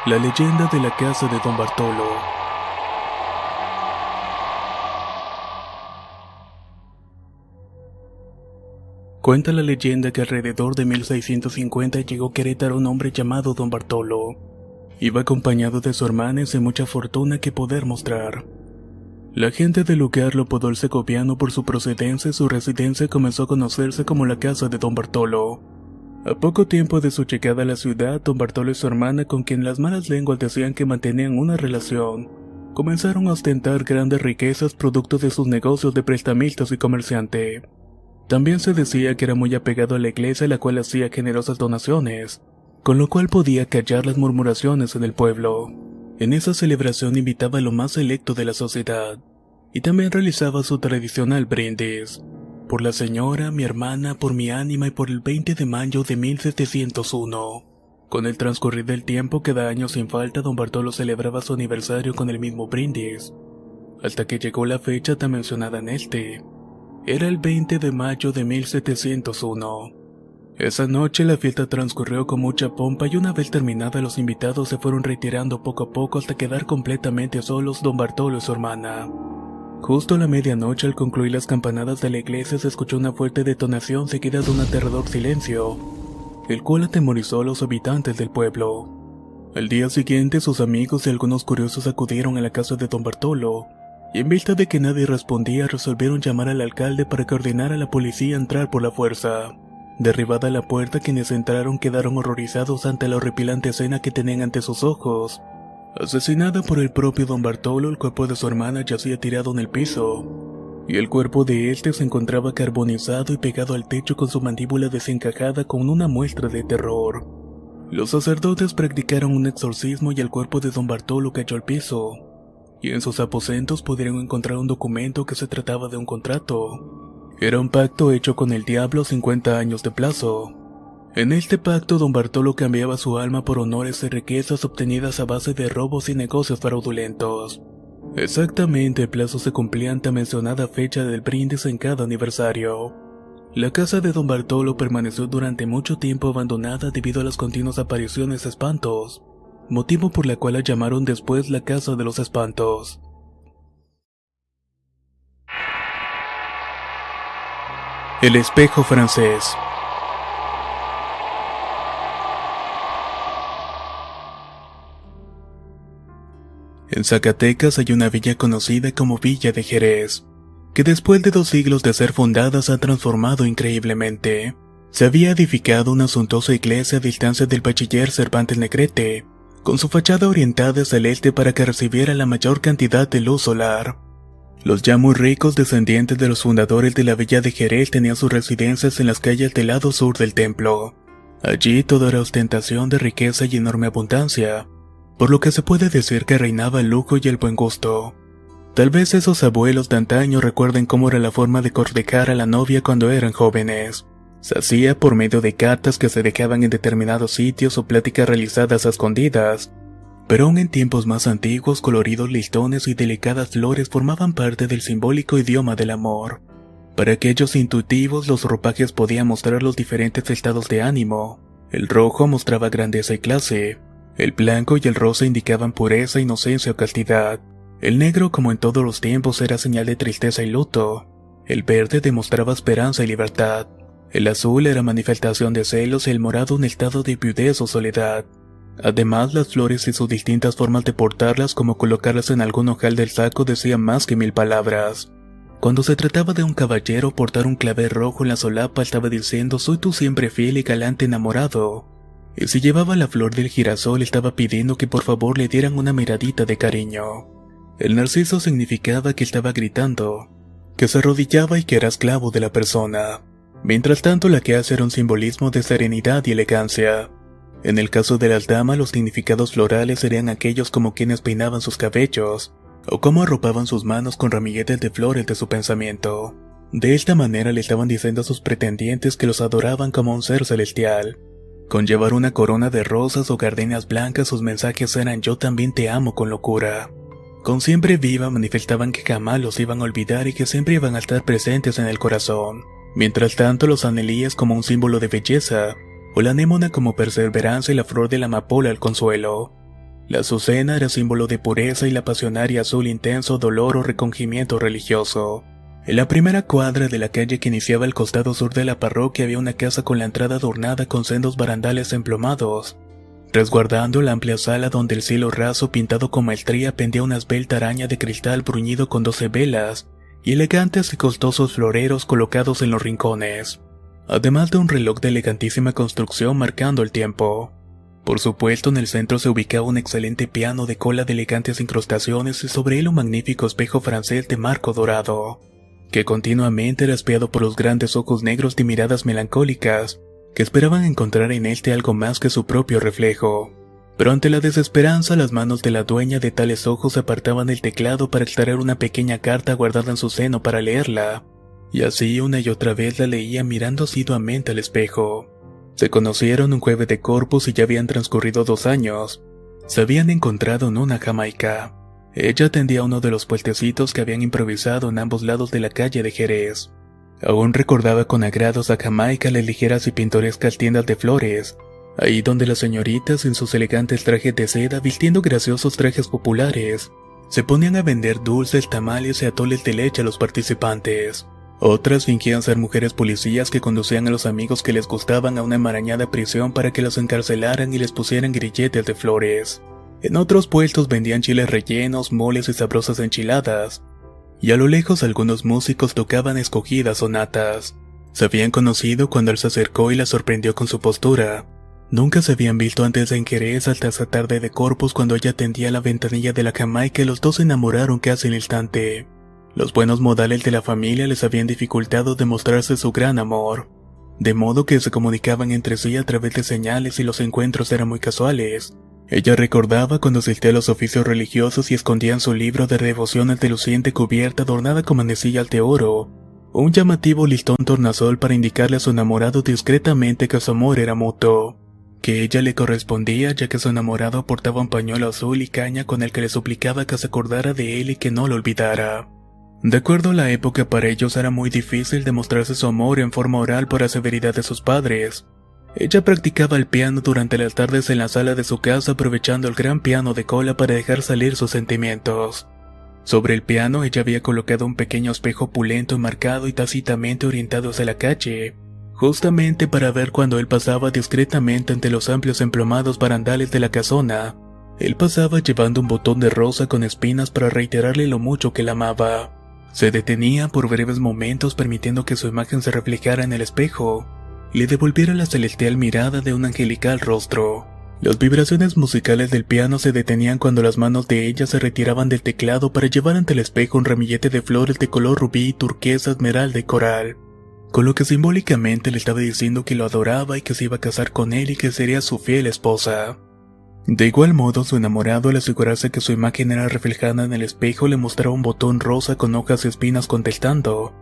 La leyenda de la casa de Don Bartolo. Cuenta la leyenda que alrededor de 1650 llegó a Querétaro un hombre llamado Don Bartolo. Iba acompañado de su hermana y sin mucha fortuna que poder mostrar. La gente del lugar lo apodó el segoviano por su procedencia y su residencia comenzó a conocerse como la casa de Don Bartolo. A poco tiempo de su llegada a la ciudad, Don Bartolo y su hermana, con quien las malas lenguas decían que mantenían una relación, comenzaron a ostentar grandes riquezas producto de sus negocios de prestamistas y comerciante. También se decía que era muy apegado a la iglesia, la cual hacía generosas donaciones, con lo cual podía callar las murmuraciones en el pueblo. En esa celebración invitaba a lo más selecto de la sociedad, y también realizaba su tradicional brindis. Por la señora, mi hermana, por mi ánima y por el 20 de mayo de 1701. Con el transcurrir del tiempo, cada año sin falta, Don Bartolo celebraba su aniversario con el mismo brindis, hasta que llegó la fecha tan mencionada en este. Era el 20 de mayo de 1701. Esa noche la fiesta transcurrió con mucha pompa y una vez terminada los invitados se fueron retirando poco a poco hasta quedar completamente solos Don Bartolo y su hermana. Justo a la medianoche, al concluir las campanadas de la iglesia, se escuchó una fuerte detonación seguida de un aterrador silencio, el cual atemorizó a los habitantes del pueblo. Al día siguiente, sus amigos y algunos curiosos acudieron a la casa de Don Bartolo, y en vista de que nadie respondía, resolvieron llamar al alcalde para que ordenara a la policía entrar por la fuerza. Derribada la puerta, quienes entraron quedaron horrorizados ante la horripilante escena que tenían ante sus ojos. Asesinada por el propio Don Bartolo, el cuerpo de su hermana yacía tirado en el piso, y el cuerpo de este se encontraba carbonizado y pegado al techo con su mandíbula desencajada con una muestra de terror. Los sacerdotes practicaron un exorcismo y el cuerpo de Don Bartolo cayó al piso, y en sus aposentos pudieron encontrar un documento que se trataba de un contrato. Era un pacto hecho con el diablo a 50 años de plazo. En este pacto, Don Bartolo cambiaba su alma por honores y riquezas obtenidas a base de robos y negocios fraudulentos. Exactamente el plazo se cumplía ante mencionada fecha del brindis en cada aniversario. La casa de Don Bartolo permaneció durante mucho tiempo abandonada debido a las continuas apariciones de espantos, motivo por la cual la llamaron después la Casa de los Espantos. El espejo francés. En Zacatecas hay una villa conocida como Villa de Jerez, que después de 2 siglos de ser fundada se ha transformado increíblemente. Se había edificado una suntuosa iglesia a distancia del bachiller Cervantes Negrete, con su fachada orientada hacia el este para que recibiera la mayor cantidad de luz solar. Los ya muy ricos descendientes de los fundadores de la Villa de Jerez tenían sus residencias en las calles del lado sur del templo. Allí todo era ostentación de riqueza y enorme abundancia, por lo que se puede decir que reinaba el lujo y el buen gusto. Tal vez esos abuelos de antaño recuerden cómo era la forma de cortejar a la novia cuando eran jóvenes. Se hacía por medio de cartas que se dejaban en determinados sitios o pláticas realizadas a escondidas. Pero aún en tiempos más antiguos, coloridos listones y delicadas flores formaban parte del simbólico idioma del amor. Para aquellos intuitivos, los ropajes podían mostrar los diferentes estados de ánimo. El rojo mostraba grandeza y clase. El blanco y el rosa indicaban pureza, inocencia o castidad. El negro, como en todos los tiempos, era señal de tristeza y luto. El verde demostraba esperanza y libertad. El azul era manifestación de celos y el morado un estado de viudez o soledad. Además, las flores y sus distintas formas de portarlas, como colocarlas en algún ojal del saco, decían más que 1000 palabras. Cuando se trataba de un caballero, portar un clavel rojo en la solapa estaba diciendo: soy tu siempre fiel y galante enamorado. Y si llevaba la flor del girasol, estaba pidiendo que por favor le dieran una miradita de cariño. El narciso significaba que estaba gritando, que se arrodillaba y que era esclavo de la persona. Mientras tanto, la que hace era un simbolismo de serenidad y elegancia. En el caso de las damas, los significados florales serían aquellos como quienes peinaban sus cabellos, o cómo arropaban sus manos con ramilletes de flores de su pensamiento. De esta manera le estaban diciendo a sus pretendientes que los adoraban como un ser celestial. Con llevar una corona de rosas o gardenias blancas, sus mensajes eran: yo también te amo con locura. Con siempre viva manifestaban que jamás los iban a olvidar y que siempre iban a estar presentes en el corazón. Mientras tanto, los anelíes como un símbolo de belleza, o la anémona como perseverancia y la flor de la amapola el consuelo. La azucena era símbolo de pureza y la pasionaria azul intenso dolor o recogimiento religioso. En la primera cuadra de la calle que iniciaba el costado sur de la parroquia había una casa con la entrada adornada con sendos barandales emplomados, resguardando la amplia sala donde el cielo raso pintado con maestría pendía una esbelta araña de cristal bruñido con 12 velas y elegantes y costosos floreros colocados en los rincones, además de un reloj de elegantísima construcción marcando el tiempo. Por supuesto, en el centro se ubicaba un excelente piano de cola de elegantes incrustaciones y sobre él un magnífico espejo francés de marco dorado, que continuamente era espiado por los grandes ojos negros de miradas melancólicas, que esperaban encontrar en este algo más que su propio reflejo. Pero ante la desesperanza, las manos de la dueña de tales ojos apartaban el teclado para extraer una pequeña carta guardada en su seno para leerla, y así una y otra vez la leía mirando asiduamente al espejo. Se conocieron un jueves de Corpus y ya habían transcurrido 2 años. Se habían encontrado en una Jamaica. Ella atendía uno de los puestecitos que habían improvisado en ambos lados de la calle de Jerez. Aún recordaba con agrados a Jamaica las ligeras y pintorescas tiendas de flores, ahí donde las señoritas en sus elegantes trajes de seda vistiendo graciosos trajes populares, se ponían a vender dulces, tamales y atoles de leche a los participantes. Otras fingían ser mujeres policías que conducían a los amigos que les gustaban a una enmarañada prisión para que los encarcelaran y les pusieran grilletes de flores. En otros puestos vendían chiles rellenos, moles y sabrosas enchiladas, y a lo lejos algunos músicos tocaban escogidas sonatas. Se habían conocido cuando él se acercó y la sorprendió con su postura. Nunca se habían visto antes en Jerez hasta esa tarde de Corpus cuando ella atendía la ventanilla de la Jamaica y los dos se enamoraron casi al instante. Los buenos modales de la familia les habían dificultado demostrarse su gran amor, de modo que se comunicaban entre sí a través de señales y los encuentros eran muy casuales. Ella recordaba cuando asistía a los oficios religiosos y escondían su libro de devociones de luciente cubierta adornada con manecillas de oro, un llamativo listón tornasol para indicarle a su enamorado discretamente que su amor era mutuo, que ella le correspondía ya que su enamorado aportaba un pañuelo azul y caña con el que le suplicaba que se acordara de él y que no lo olvidara. De acuerdo a la época, para ellos era muy difícil demostrarse su amor en forma oral por la severidad de sus padres. Ella practicaba el piano durante las tardes en la sala de su casa aprovechando el gran piano de cola para dejar salir sus sentimientos. Sobre el piano ella había colocado un pequeño espejo opulento enmarcado y tácitamente orientado hacia la calle, justamente para ver cuando él pasaba discretamente ante los amplios emplomados barandales de la casona. Él pasaba llevando un botón de rosa con espinas para reiterarle lo mucho que la amaba. Se detenía por breves momentos permitiendo que su imagen se reflejara en el espejo y le devolviera la celestial mirada de un angelical rostro. Las vibraciones musicales del piano se detenían cuando las manos de ella se retiraban del teclado para llevar ante el espejo un ramillete de flores de color rubí, turquesa, esmeralda y coral, con lo que simbólicamente le estaba diciendo que lo adoraba y que se iba a casar con él y que sería su fiel esposa. De igual modo, su enamorado, al asegurarse que su imagen era reflejada en el espejo, le mostraba un botón rosa con hojas y espinas contestando: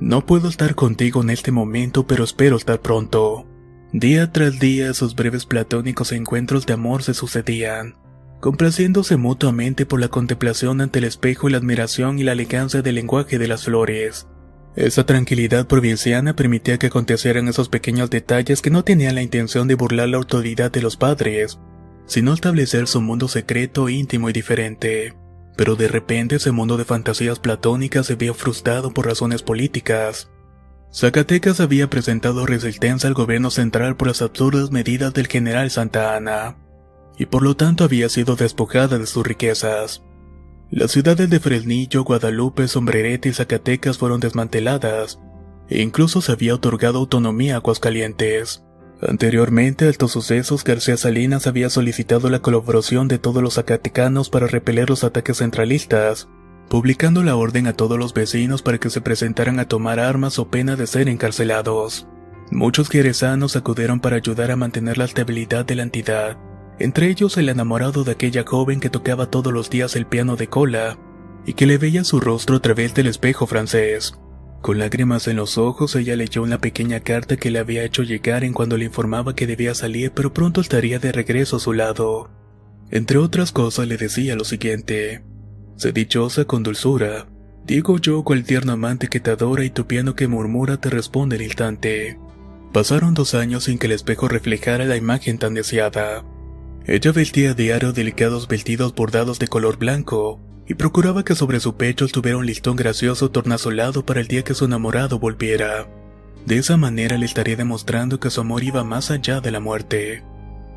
«No puedo estar contigo en este momento, pero espero estar pronto». Día tras día, sus breves platónicos encuentros de amor se sucedían, complaciéndose mutuamente por la contemplación ante el espejo y la admiración y la elegancia del lenguaje de las flores. Esa tranquilidad provinciana permitía que acontecieran esos pequeños detalles que no tenían la intención de burlar la autoridad de los padres, sino establecer su mundo secreto, íntimo y diferente. Pero de repente ese mundo de fantasías platónicas se vio frustrado por razones políticas. Zacatecas había presentado resistencia al gobierno central por las absurdas medidas del general Santa Anna, y por lo tanto había sido despojada de sus riquezas. Las ciudades de Fresnillo, Guadalupe, Sombrerete y Zacatecas fueron desmanteladas, e incluso se había otorgado autonomía a Aguascalientes. Anteriormente a estos sucesos, García Salinas había solicitado la colaboración de todos los zacatecanos para repeler los ataques centralistas, publicando la orden a todos los vecinos para que se presentaran a tomar armas o pena de ser encarcelados. Muchos jerezanos acudieron para ayudar a mantener la estabilidad de la entidad, entre ellos el enamorado de aquella joven que tocaba todos los días el piano de cola y que le veía su rostro a través del espejo francés. Con lágrimas en los ojos, ella leyó una pequeña carta que le había hecho llegar en cuando le informaba que debía salir pero pronto estaría de regreso a su lado. Entre otras cosas le decía lo siguiente: «Sé dichosa con dulzura, digo yo, cual tierno amante que te adora y tu piano que murmura te responde al instante». Pasaron 2 años sin que el espejo reflejara la imagen tan deseada. Ella vestía a diario delicados vestidos bordados de color blanco y procuraba que sobre su pecho tuviera un listón gracioso tornasolado para el día que su enamorado volviera. De esa manera le estaría demostrando que su amor iba más allá de la muerte.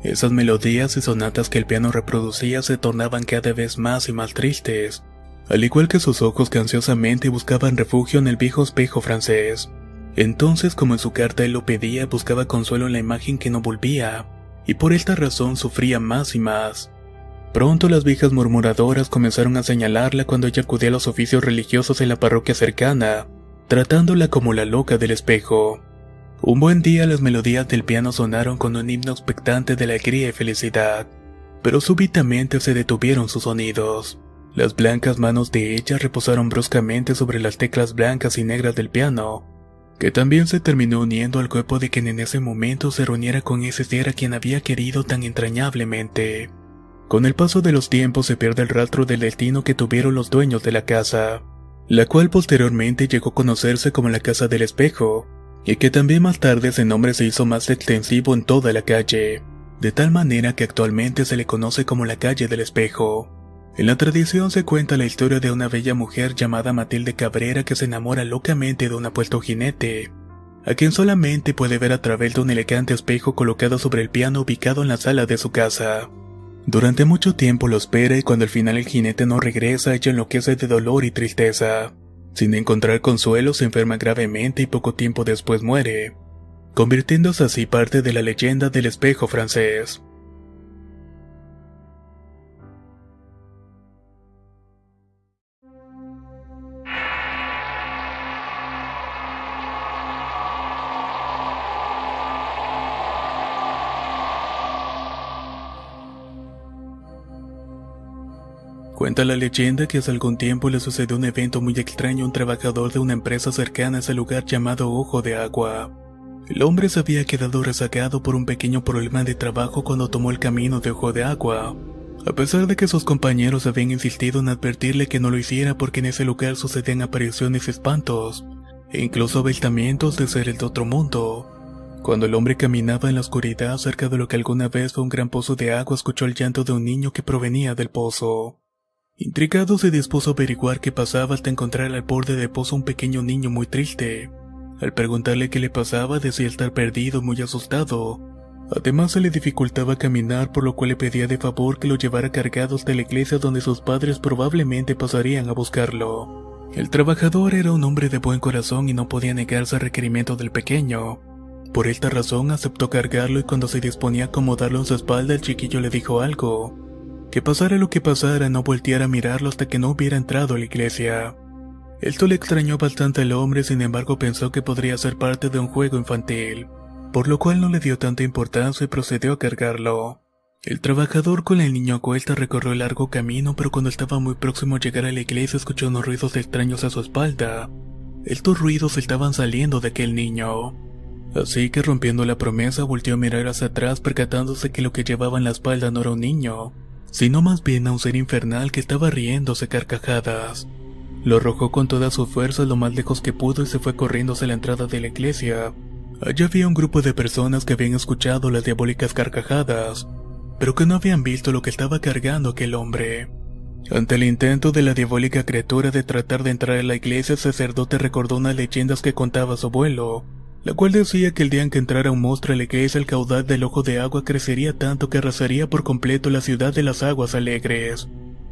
Esas melodías y sonatas que el piano reproducía se tornaban cada vez más y más tristes, al igual que sus ojos que ansiosamente buscaban refugio en el viejo espejo francés. Entonces, como en su carta él lo pedía, buscaba consuelo en la imagen que no volvía, y por esta razón sufría más y más. Pronto las viejas murmuradoras comenzaron a señalarla cuando ella acudía a los oficios religiosos en la parroquia cercana, tratándola como la loca del espejo. Un buen día las melodías del piano sonaron con un himno expectante de alegría y felicidad, pero súbitamente se detuvieron sus sonidos. Las blancas manos de ella reposaron bruscamente sobre las teclas blancas y negras del piano, que también se terminó uniendo al cuerpo de quien en ese momento se reuniera con ese ser a quien había querido tan entrañablemente. Con el paso de los tiempos se pierde el rastro del destino que tuvieron los dueños de la casa, la cual posteriormente llegó a conocerse como la Casa del Espejo, y que también más tarde ese nombre se hizo más extensivo en toda la calle, de tal manera que actualmente se le conoce como la Calle del Espejo. En la tradición se cuenta la historia de una bella mujer llamada Matilde Cabrera que se enamora locamente de un apuesto jinete, a quien solamente puede ver a través de un elegante espejo colocado sobre el piano ubicado en la sala de su casa. Durante mucho tiempo lo espera y cuando al final el jinete no regresa, ella enloquece de dolor y tristeza. Sin encontrar consuelo se enferma gravemente y poco tiempo después muere, convirtiéndose así parte de la leyenda del espejo francés. Cuenta la leyenda que hace algún tiempo le sucedió un evento muy extraño a un trabajador de una empresa cercana a ese lugar llamado Ojo de Agua. El hombre se había quedado rezagado por un pequeño problema de trabajo cuando tomó el camino de Ojo de Agua, a pesar de que sus compañeros habían insistido en advertirle que no lo hiciera porque en ese lugar sucedían apariciones y espantos, e incluso avistamientos de seres de otro mundo. Cuando el hombre caminaba en la oscuridad cerca de lo que alguna vez fue un gran pozo de agua, escuchó el llanto de un niño que provenía del pozo. Intrigado se dispuso a averiguar qué pasaba hasta encontrar al borde del pozo un pequeño niño muy triste. Al preguntarle qué le pasaba, decía estar perdido y muy asustado. Además se le dificultaba caminar, por lo cual le pedía de favor que lo llevara cargado hasta la iglesia donde sus padres probablemente pasarían a buscarlo. El trabajador era un hombre de buen corazón y no podía negarse al requerimiento del pequeño. Por esta razón aceptó cargarlo y cuando se disponía a acomodarlo en su espalda el chiquillo le dijo algo. Que pasara lo que pasara, no volteara a mirarlo hasta que no hubiera entrado a la iglesia. Esto le extrañó bastante al hombre, sin embargo pensó que podría ser parte de un juego infantil, por lo cual no le dio tanta importancia y procedió a cargarlo. El trabajador con el niño a cuestas recorrió el largo camino, pero cuando estaba muy próximo a llegar a la iglesia escuchó unos ruidos extraños a su espalda. Estos ruidos estaban saliendo de aquel niño. Así que rompiendo la promesa volteó a mirar hacia atrás percatándose que lo que llevaba en la espalda no era un niño, sino más bien a un ser infernal que estaba riéndose a carcajadas. Lo arrojó con toda su fuerza lo más lejos que pudo y se fue corriendo hacia la entrada de la iglesia. Allí había un grupo de personas que habían escuchado las diabólicas carcajadas, pero que no habían visto lo que estaba cargando aquel hombre. Ante el intento de la diabólica criatura de tratar de entrar a la iglesia, el sacerdote recordó unas leyendas que contaba su abuelo, la cual decía que el día en que entrara un monstruo a la iglesia, el caudal del Ojo de Agua crecería tanto que arrasaría por completo la ciudad de las Aguas Alegres,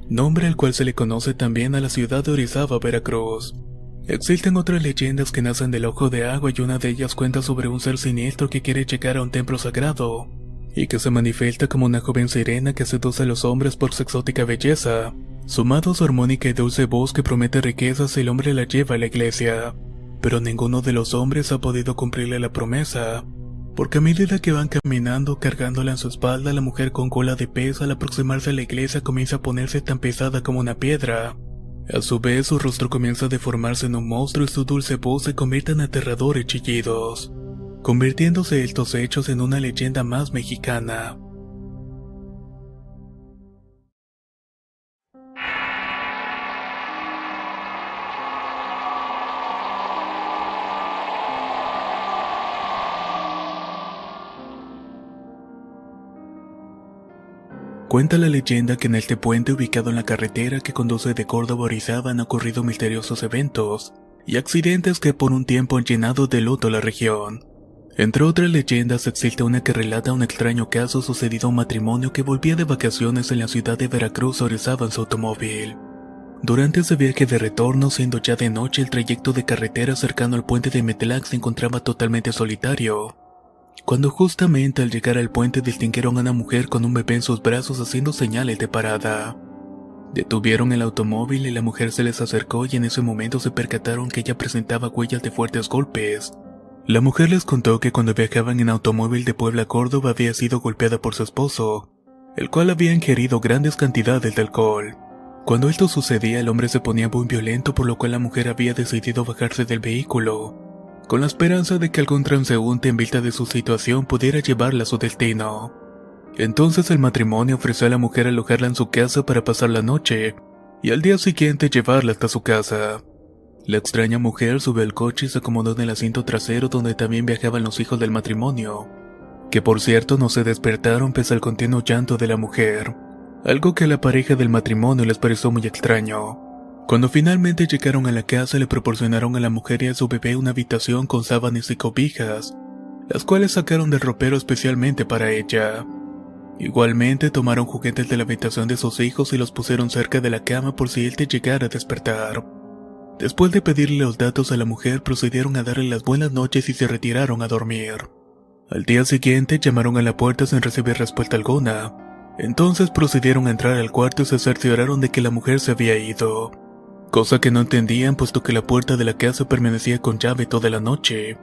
nombre al cual se le conoce también a la ciudad de Orizaba, Veracruz. Existen otras leyendas que nacen del Ojo de Agua y una de ellas cuenta sobre un ser siniestro que quiere llegar a un templo sagrado, y que se manifiesta como una joven sirena que seduce a los hombres por su exótica belleza, sumado a su armónica y dulce voz que promete riquezas si el hombre la lleva a la iglesia. Pero ninguno de los hombres ha podido cumplirle la promesa, porque a medida que van caminando cargándola en su espalda, la mujer con cola de pez al aproximarse a la iglesia comienza a ponerse tan pesada como una piedra. A su vez su rostro comienza a deformarse en un monstruo y su dulce voz se convierte en aterradores chillidos, convirtiéndose estos hechos en una leyenda más mexicana. Cuenta la leyenda que en este puente ubicado en la carretera que conduce de Córdoba a Orizaba han ocurrido misteriosos eventos y accidentes que por un tiempo han llenado de luto la región. Entre otras leyendas existe una que relata un extraño caso sucedido a un matrimonio que volvía de vacaciones en la ciudad de Veracruz a Orizaba en su automóvil. Durante ese viaje de retorno, siendo ya de noche, el trayecto de carretera cercano al puente de Metelac se encontraba totalmente solitario. Cuando justamente al llegar al puente distinguieron a una mujer con un bebé en sus brazos haciendo señales de parada. Detuvieron el automóvil y la mujer se les acercó y en ese momento se percataron que ella presentaba huellas de fuertes golpes. La mujer les contó que cuando viajaban en automóvil de Puebla a Córdoba había sido golpeada por su esposo, el cual había ingerido grandes cantidades de alcohol. Cuando esto sucedía, el hombre se ponía muy violento, por lo cual la mujer había decidido bajarse del vehículo, con la esperanza de que algún transeúnte en vista de su situación pudiera llevarla a su destino. Entonces el matrimonio ofreció a la mujer alojarla en su casa para pasar la noche, y al día siguiente llevarla hasta su casa. La extraña mujer subió al coche y se acomodó en el asiento trasero donde también viajaban los hijos del matrimonio, que por cierto no se despertaron pese al continuo llanto de la mujer, algo que a la pareja del matrimonio les pareció muy extraño. Cuando finalmente llegaron a la casa, le proporcionaron a la mujer y a su bebé una habitación con sábanas y cobijas, las cuales sacaron del ropero especialmente para ella. Igualmente tomaron juguetes de la habitación de sus hijos y los pusieron cerca de la cama por si él te llegara a despertar. Después de pedirle los datos a la mujer, procedieron a darle las buenas noches y se retiraron a dormir. Al día siguiente llamaron a la puerta sin recibir respuesta alguna. Entonces procedieron a entrar al cuarto y se cercioraron de que la mujer se había ido, cosa que no entendían puesto que la puerta de la casa permanecía con llave toda la noche.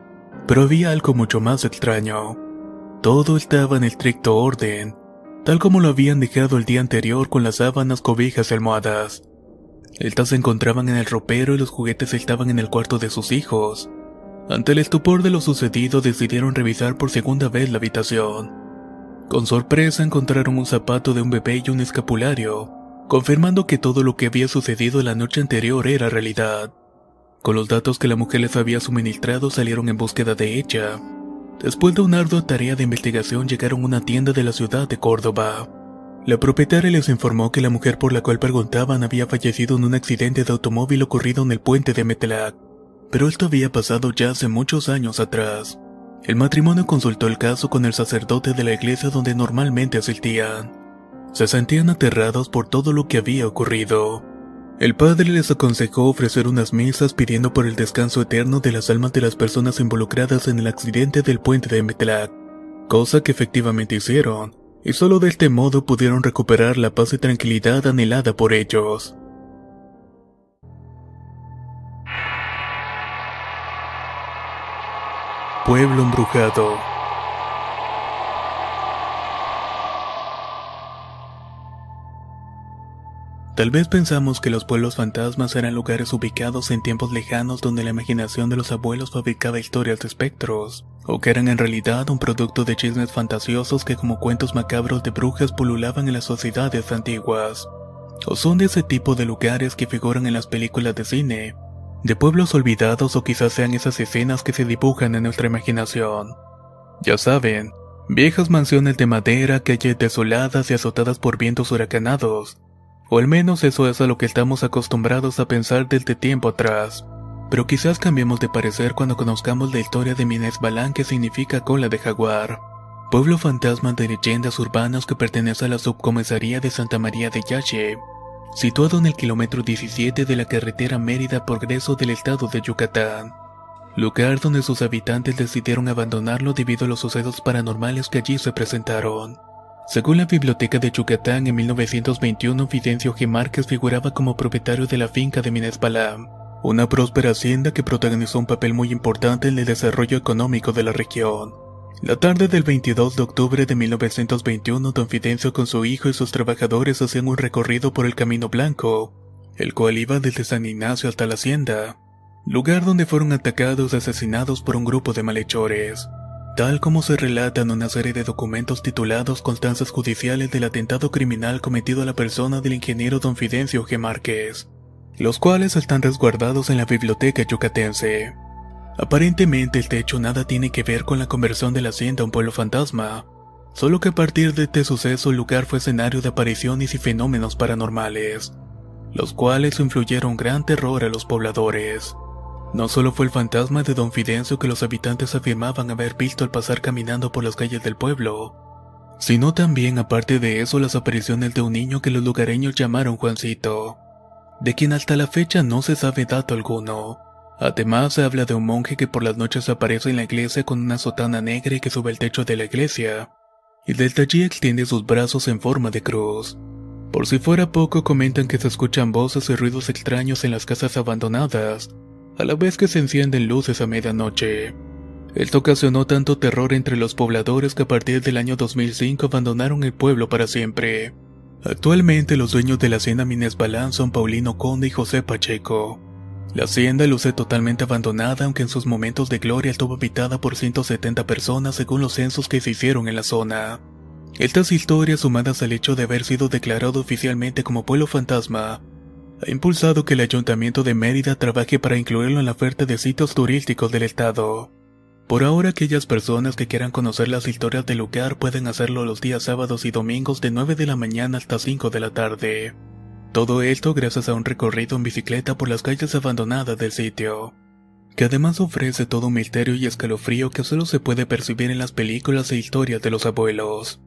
Pero había algo mucho más extraño. Todo estaba en estricto orden, tal como lo habían dejado el día anterior con las sábanas, cobijas y almohadas. Estas se encontraban en el ropero y los juguetes estaban en el cuarto de sus hijos. Ante el estupor de lo sucedido, decidieron revisar por segunda vez la habitación. Con sorpresa encontraron un zapato de un bebé y un escapulario, confirmando que todo lo que había sucedido la noche anterior era realidad. Con los datos que la mujer les había suministrado, salieron en búsqueda de ella. Después de una ardua tarea de investigación, llegaron a una tienda de la ciudad de Córdoba. La propietaria les informó que la mujer por la cual preguntaban había fallecido en un accidente de automóvil ocurrido en el puente de Metelac, pero esto había pasado ya hace muchos años atrás. El matrimonio consultó el caso con el sacerdote de la iglesia donde normalmente asistían. Se sentían aterrados por todo lo que había ocurrido. El padre les aconsejó ofrecer unas misas pidiendo por el descanso eterno de las almas de las personas involucradas en el accidente del puente de Metelac, cosa que efectivamente hicieron, y solo de este modo pudieron recuperar la paz y tranquilidad anhelada por ellos. Pueblo embrujado. Tal vez pensamos que los pueblos fantasmas eran lugares ubicados en tiempos lejanos donde la imaginación de los abuelos fabricaba historias de espectros, o que eran en realidad un producto de chismes fantasiosos que como cuentos macabros de brujas pululaban en las sociedades antiguas. O son de ese tipo de lugares que figuran en las películas de cine, de pueblos olvidados, o quizás sean esas escenas que se dibujan en nuestra imaginación. Ya saben, viejas mansiones de madera, calles desoladas y azotadas por vientos huracanados. O al menos eso es a lo que estamos acostumbrados a pensar desde tiempo atrás. Pero quizás cambiemos de parecer cuando conozcamos la historia de Minés Balán, que significa cola de jaguar. Pueblo fantasma de leyendas urbanas que pertenece a la subcomisaría de Santa María de Yache, situado en el kilómetro 17 de la carretera Mérida-Progreso del estado de Yucatán. Lugar donde sus habitantes decidieron abandonarlo debido a los sucesos paranormales que allí se presentaron. Según la Biblioteca de Yucatán, en 1921 Fidencio G. Márquez figuraba como propietario de la finca de Minés Balán, una próspera hacienda que protagonizó un papel muy importante en el desarrollo económico de la región. La tarde del 22 de octubre de 1921, don Fidencio con su hijo y sus trabajadores hacían un recorrido por el Camino Blanco, el cual iba desde San Ignacio hasta la hacienda, lugar donde fueron atacados y asesinados por un grupo de malhechores. Tal como se relata en una serie de documentos titulados Constancias Judiciales del atentado criminal cometido a la persona del ingeniero don Fidencio G. Márquez, los cuales están resguardados en la biblioteca yucatense. Aparentemente este hecho nada tiene que ver con la conversión de la hacienda a un pueblo fantasma, Solo que a partir de este suceso el lugar fue escenario de apariciones y fenómenos paranormales, los cuales influyeron gran terror a los pobladores. No solo fue el fantasma de Don Fidencio que los habitantes afirmaban haber visto al pasar caminando por las calles del pueblo, sino también, aparte de eso, las apariciones de un niño que los lugareños llamaron Juancito, de quien hasta la fecha no se sabe dato alguno. Además, se habla de un monje que por las noches aparece en la iglesia con una sotana negra y que sube al techo de la iglesia, y desde allí extiende sus brazos en forma de cruz. Por si fuera poco, comentan que se escuchan voces y ruidos extraños en las casas abandonadas, a la vez que se encienden luces a medianoche. Esto ocasionó tanto terror entre los pobladores que a partir del año 2005 abandonaron el pueblo para siempre. Actualmente los dueños de la hacienda Mines Balán son Paulino Conde y José Pacheco. La hacienda luce totalmente abandonada, aunque en sus momentos de gloria estuvo habitada por 170 personas según los censos que se hicieron en la zona. Estas historias, sumadas al hecho de haber sido declarado oficialmente como pueblo fantasma, ha impulsado que el Ayuntamiento de Mérida trabaje para incluirlo en la oferta de sitios turísticos del estado. Por ahora, aquellas personas que quieran conocer las historias del lugar pueden hacerlo los días sábados y domingos de 9 de la mañana hasta 5 de la tarde. Todo esto gracias a un recorrido en bicicleta por las calles abandonadas del sitio, que además ofrece todo un misterio y escalofrío que solo se puede percibir en las películas e historias de los abuelos.